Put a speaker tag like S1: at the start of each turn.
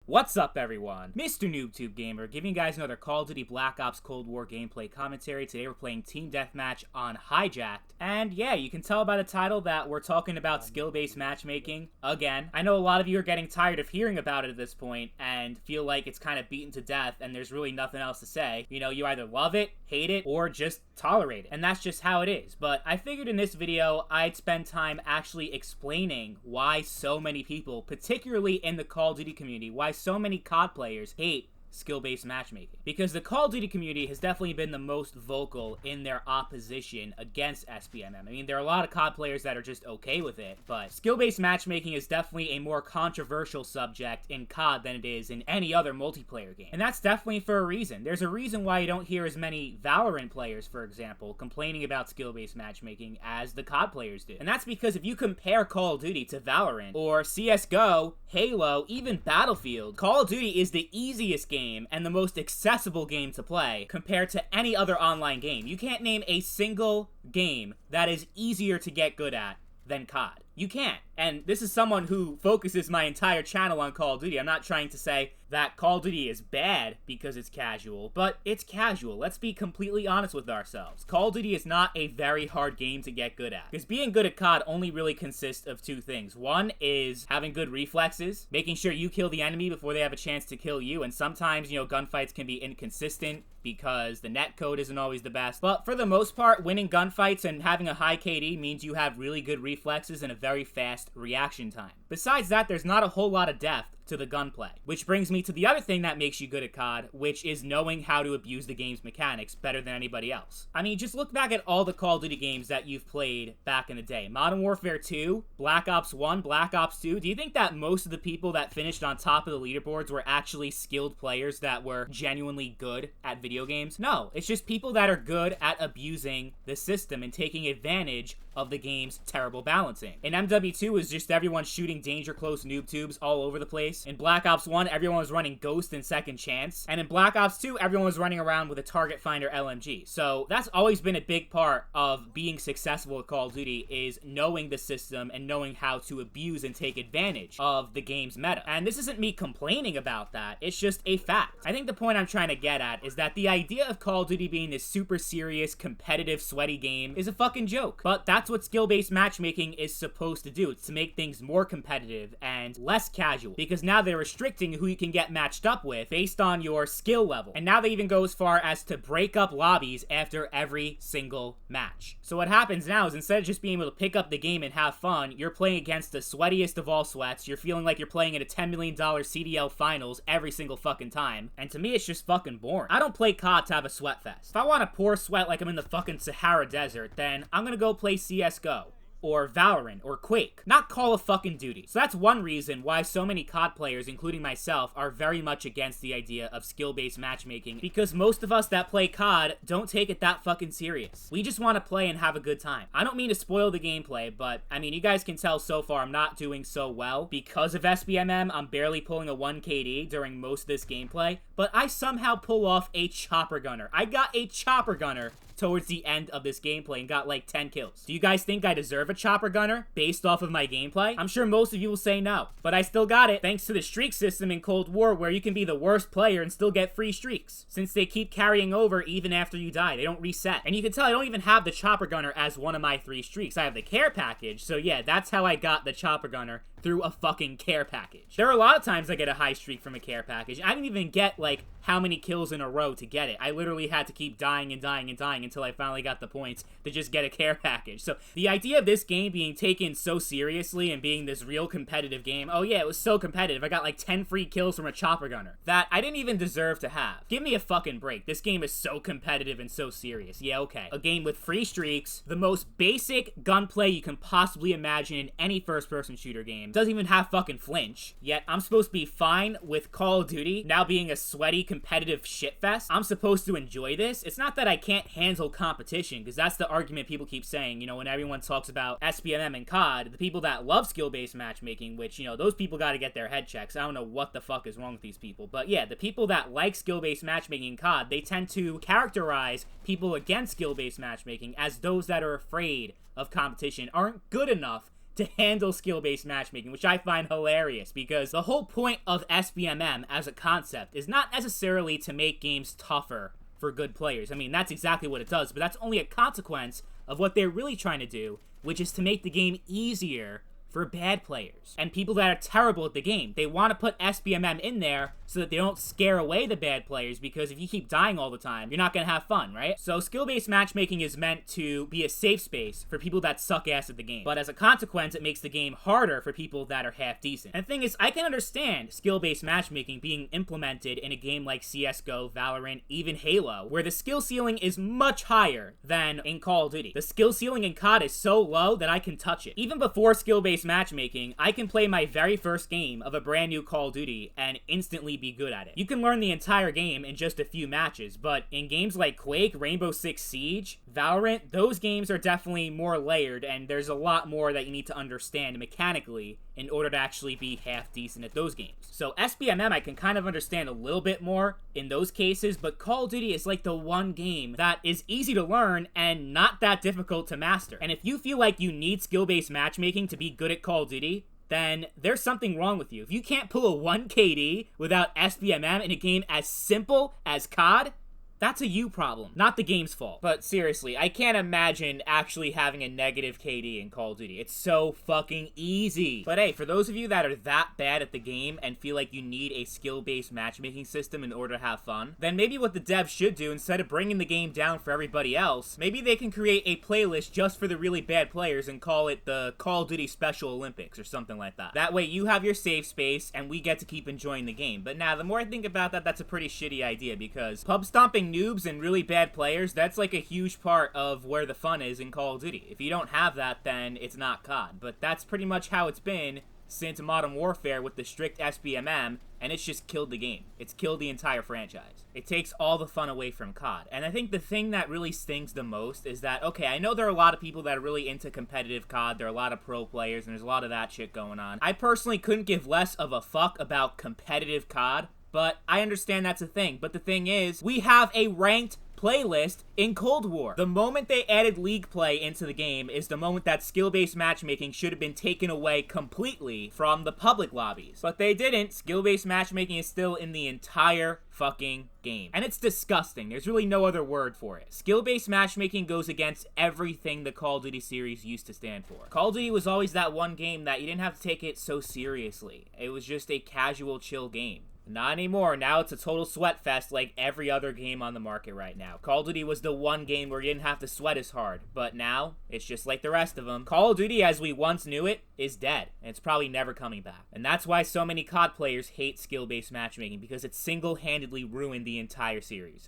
S1: What's up, everyone? Mr. NoobTube Gamer giving you guys another Call of Duty Black Ops Cold War gameplay commentary. Today we're playing Team Deathmatch on Hijacked. And yeah, you can tell by the title that we're talking about skill-based matchmaking again. I know a lot of you are getting tired of hearing about it at this point and feel like it's kind of beaten to death and there's really nothing else to say. You know, you either love it, hate it, or just tolerate it. And that's just how it is. But I figured in this video, I'd spend time actually explaining why so many people, particularly in the Call of Duty community, why so many COD players hate skill-based matchmaking. Because the Call of Duty community has definitely been the most vocal in their opposition against SBMM. I mean, there are a lot of COD players that are just okay with it, but skill-based matchmaking is definitely a more controversial subject in COD than it is in any other multiplayer game. And that's definitely for a reason. There's a reason why you don't hear as many Valorant players, for example, complaining about skill-based matchmaking as the COD players do. And that's because if you compare Call of Duty to Valorant, or CSGO, Halo, even Battlefield, Call of Duty is the easiest game and the most accessible game to play compared to any other online game. You can't name a single game that is easier to get good at than COD. You can't. And this is someone who focuses my entire channel on Call of Duty. I'm not trying to say that Call of Duty is bad because it's casual, but it's casual. Let's be completely honest with ourselves. Call of Duty is not a very hard game to get good at. Because being good at COD only really consists of two things. One is having good reflexes, making sure you kill the enemy before they have a chance to kill you, and sometimes, you know, gunfights can be inconsistent because the netcode isn't always the best. But for the most part, winning gunfights and having a high KD means you have really good reflexes and a very fast reaction time. Besides that, there's not a whole lot of depth to the gunplay. Which brings me to the other thing that makes you good at COD, which is knowing how to abuse the game's mechanics better than anybody else. I mean, just look back at all the Call of Duty games that you've played back in the day. Modern Warfare 2, Black Ops 1, Black Ops 2. Do you think that most of the people that finished on top of the leaderboards were actually skilled players that were genuinely good at video games? No, it's just people that are good at abusing the system and taking advantage of the game's terrible balancing. In MW2 was just everyone shooting danger close noob tubes all over the place. In Black Ops 1, everyone was running Ghost and Second Chance. And in Black Ops 2, everyone was running around with a Target Finder LMG. So that's always been a big part of being successful at Call of Duty, is knowing the system and knowing how to abuse and take advantage of the game's meta. And this isn't me complaining about that, it's just a fact. I think the point I'm trying to get at is that the idea of Call of Duty being this super serious, competitive, sweaty game is a fucking joke. But that's what skill-based matchmaking is supposed to do. It's to make things more competitive and less casual. Because now they're restricting who you can get matched up with based on your skill level. And now they even go as far as to break up lobbies after every single match. So what happens now is instead of just being able to pick up the game and have fun, you're playing against the sweatiest of all sweats. You're feeling like you're playing at a $10 million CDL finals every single fucking time. And to me, it's just fucking boring. I don't play COD to have a sweat fest. If I want to pour sweat like I'm in the fucking Sahara Desert, then I'm gonna go play CSGO. Or Valorant, or Quake, not Call of fucking Duty. So that's one reason why so many COD players, including myself, are very much against the idea of skill-based matchmaking, because most of us that play COD don't take it that fucking serious. We just want to play and have a good time. I don't mean to spoil the gameplay, but I mean, you guys can tell so far I'm not doing so well. Because of SBMM, I'm barely pulling a 1 KD during most of this gameplay, but I somehow pull off a chopper gunner. I got a chopper gunner towards the end of this gameplay and got like 10 kills. Do you guys think I deserve a chopper gunner based off of my gameplay? I'm sure most of you will say no, but I still got it thanks to the streak system in Cold War, where you can be the worst player and still get free streaks, since they keep carrying over even after you die. They don't reset. And you can tell I don't even have the chopper gunner as one of my 3 streaks. I have the care package, so yeah, that's how I got the chopper gunner, through a fucking care package. There are a lot of times I get a high streak from a care package. I didn't even get, like, how many kills in a row to get it. I literally had to keep dying and dying and dying until I finally got the points to just get a care package. So the idea of this game being taken so seriously and being this real competitive game, oh yeah, it was so competitive. I got like 10 free kills from a chopper gunner that I didn't even deserve to have. Give me a fucking break. This game is so competitive and so serious. Yeah, okay. A game with free streaks, the most basic gunplay you can possibly imagine in any first-person shooter game. Doesn't even have fucking flinch. Yet I'm supposed to be fine with Call of Duty now being a sweaty, competitive shitfest. I'm supposed to enjoy this. It's not that I can't handle competition, because that's the argument people keep saying, you know, when everyone talks about SBMM and COD, the people that love skill-based matchmaking, which, you know, those people gotta get their head checks. I don't know what the fuck is wrong with these people. But yeah, the people that like skill-based matchmaking in COD, they tend to characterize people against skill-based matchmaking as those that are afraid of competition, aren't good enough to handle skill-based matchmaking, which I find hilarious because the whole point of SBMM as a concept is not necessarily to make games tougher for good players. I mean, that's exactly what it does, but that's only a consequence of what they're really trying to do, which is to make the game easier for bad players and people that are terrible at the game. They want to put SBMM in there so that they don't scare away the bad players, because if you keep dying all the time, you're not going to have fun, right? So skill-based matchmaking is meant to be a safe space for people that suck ass at the game. But as a consequence, it makes the game harder for people that are half decent. And the thing is, I can understand skill-based matchmaking being implemented in a game like CSGO, Valorant, even Halo, where the skill ceiling is much higher than in Call of Duty. The skill ceiling in COD is so low that I can touch it. Even before skill-based matchmaking, I can play my very first game of a brand new Call of Duty and instantly be good at it. You can learn the entire game in just a few matches, but in games like Quake, Rainbow Six Siege, Valorant, those games are definitely more layered, and there's a lot more that you need to understand mechanically in order to actually be half decent at those games. So SBMM I can kind of understand a little bit more in those cases, but Call of Duty is like the one game that is easy to learn and not that difficult to master. And if you feel like you need skill-based matchmaking to be good at Call of Duty, then there's something wrong with you. If you can't pull a 1 KD without SBMM in a game as simple as COD, that's a you problem, not the game's fault. But seriously, I can't imagine actually having a negative KD in Call of Duty. It's so fucking easy. But hey, for those of you that are that bad at the game and feel like you need a skill-based matchmaking system in order to have fun, then maybe what the devs should do, instead of bringing the game down for everybody else, maybe they can create a playlist just for the really bad players and call it the Call of Duty Special Olympics or something like that. That way you have your safe space and we get to keep enjoying the game. But now, the more I think about that, that's a pretty shitty idea, because pub stomping noobs and really bad players, that's like a huge part of where the fun is in Call of Duty. If you don't have that, then it's not COD. But that's pretty much how it's been since Modern Warfare with the strict SBMM, and it's just killed the game. It's killed the entire franchise. It takes all the fun away from COD. And I think the thing that really stings the most is that, okay, I know there are a lot of people that are really into competitive COD, there are a lot of pro players, and there's a lot of that shit going on. I personally couldn't give less of a fuck about competitive COD, but I understand that's a thing. But the thing is, we have a ranked playlist in Cold War. The moment they added League play into the game is the moment that skill-based matchmaking should have been taken away completely from the public lobbies. But they didn't. Skill-based matchmaking is still in the entire fucking game. And it's disgusting. There's really no other word for it. Skill-based matchmaking goes against everything the Call of Duty series used to stand for. Call of Duty was always that one game that you didn't have to take it so seriously. It was just a casual, chill game. Not anymore. Now it's a total sweat fest like every other game on the market right now. Call of Duty was the one game where you didn't have to sweat as hard, but now it's just like the rest of them. Call of Duty as we once knew it is dead, and it's probably never coming back. And that's why so many COD players hate skill-based matchmaking, because it single-handedly ruined the entire series.